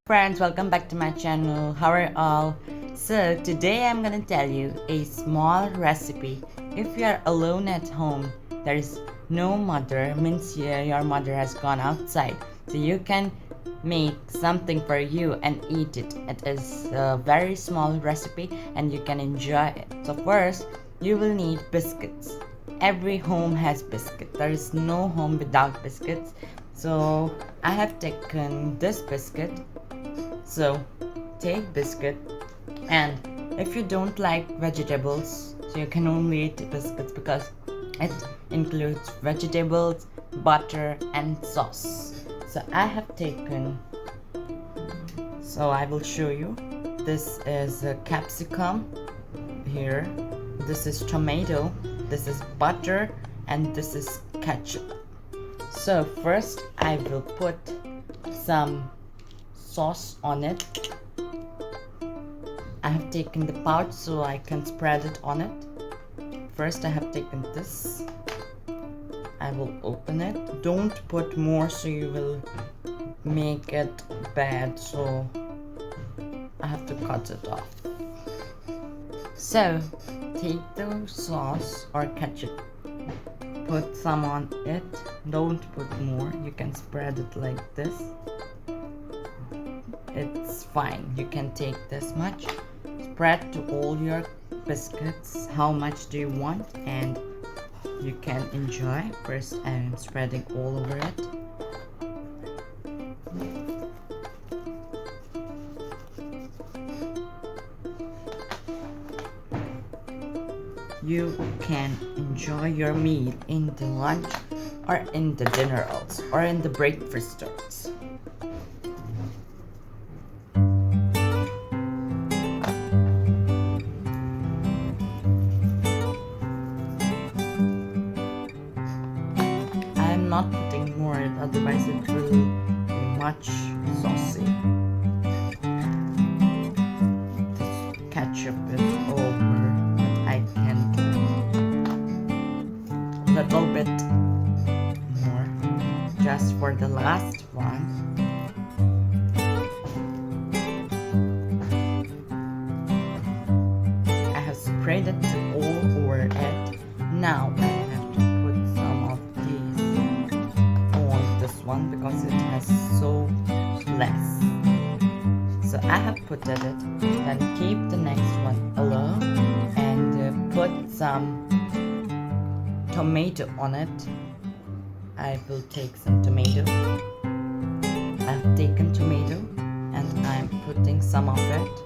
Friends, welcome back to my channel. How are you all? So today I'm gonna tell you a small recipe. If you are alone at home, there is no mother, means your mother has gone outside, so you can make something for you and eat it. It is a very small recipe and you can enjoy it. So first you will need biscuits. Every home has biscuit. There is no home without biscuits. So I have taken this biscuit. So take biscuit, and if you don't like vegetables, so you can only eat biscuits because it includes vegetables, butter and sauce. So I have taken, so I will show you. This is a capsicum here, this is tomato, this is butter, and this is ketchup. So first I will put some sauce on it. I have taken the pouch so I can spread it on it. First I have taken this. I will open it. Don't put more, so you will make it bad, so I have to cut it off. So take the sauce or ketchup, put some on it. Don't put more, you can spread it like this. It's fine, you can take this much. Spread to all your biscuits how much do you want, and you can enjoy. First I am spreading all over it. You can enjoy your meal in the lunch or in the dinner also, or in the breakfast also. I'm not putting more, otherwise it will be much saucy. This ketchup is over, but I can do a little bit more just for the last one. I have sprayed it to all over it. Now I have to put some of this one because it has so less. So I have put it, then keep the next one alone and put some tomato on it. I will take some tomato. I've taken tomato and I'm putting some of it.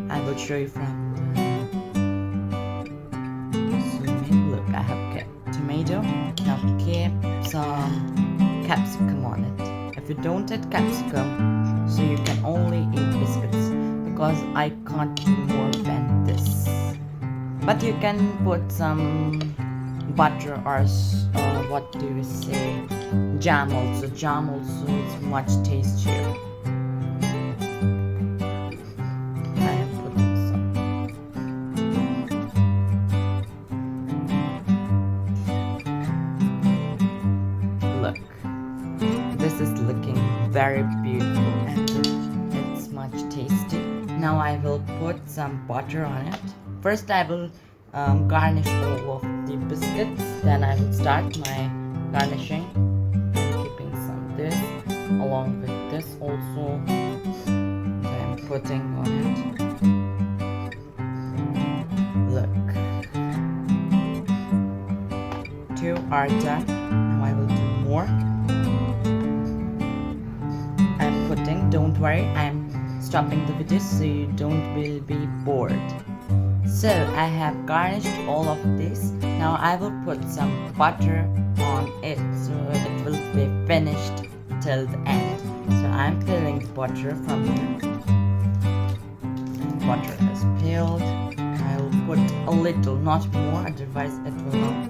I will show you from the zooming. Look, I have kept tomato. Now keep some capsicum on it. If you don't add capsicum, so you can only eat biscuits because I can't do more than this. But you can put some butter or what do you say, jam also. Jam also is much tastier. I am putting some. Look, this is looking very beautiful and it's much tasty. Now I will put some butter on it. First I will garnish all of the biscuits, then I will start my garnishing. I'm keeping some this along with this also. So I'm putting on it. Look, 2 are done. Now I will do more. I'm putting, don't worry, I'm stopping the video so you will be bored. So I have garnished all of this. Now I will put some butter on it so it will be finished till the end. So I'm peeling the butter from here. Butter is peeled. I will put a little, not more, otherwise it will not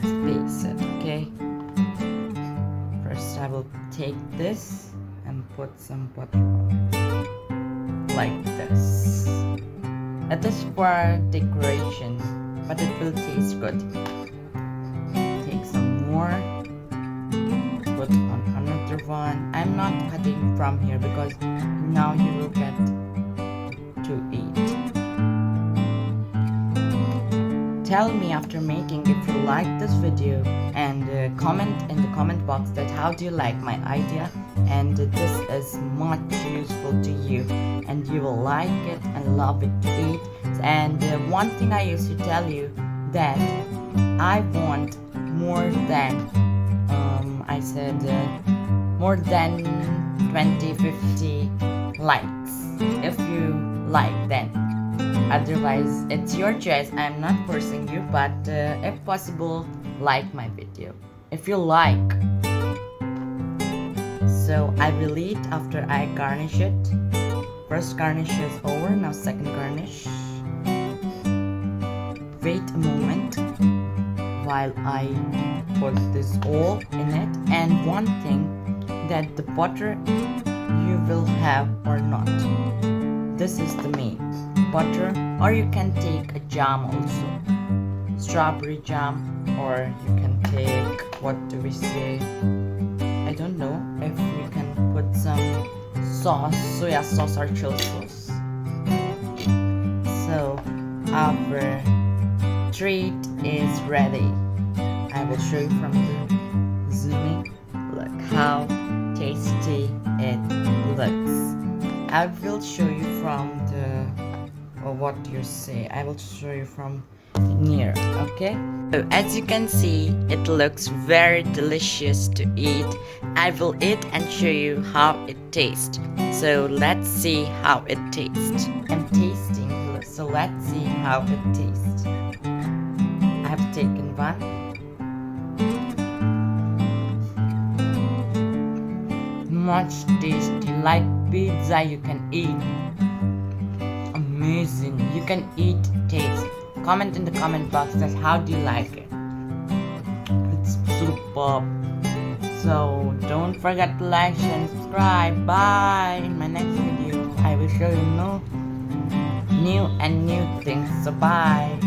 space it, okay? First I will take this and put some butter on it. Like this. It is for decoration, but it will taste good. Take some more, put on another one. not cutting from here because now you will get to eat. Tell me after making if you like this video, and comment in the comment box that how do you like my idea, and this is much useful to you and you will like it and love it to eat. And one thing I used to tell you, that I want more than I said more than 20-50 likes. If you like, then otherwise it's your choice. I'm not forcing you, but if possible, like my video if you like. So I will eat after I garnish it. First garnish is over, now second garnish. Wait a moment while I put this all in it. And one thing, that the butter you will have or not. This is the main butter, or you can take a jam also, strawberry jam, or you can take, what do we say, I don't know if you can put some sauce, soya sauce or chili sauce. So our treat is ready. I will show you from the zooming. Look how tasty it looks. I will show you from the, or what do you say, I will show you from near. Okay, so as you can see, it looks very delicious to eat. I will eat and show you how it tastes. So let's see how it tastes. I'm tasting, so let's see how it tastes. I have taken one. Much tasty, like pizza you can eat. Amazing, you can eat, taste. Comment in the comment box that how do you like it. It's superb. So don't forget to like, share and subscribe. Bye. In my next video I will show you new and new things. So bye.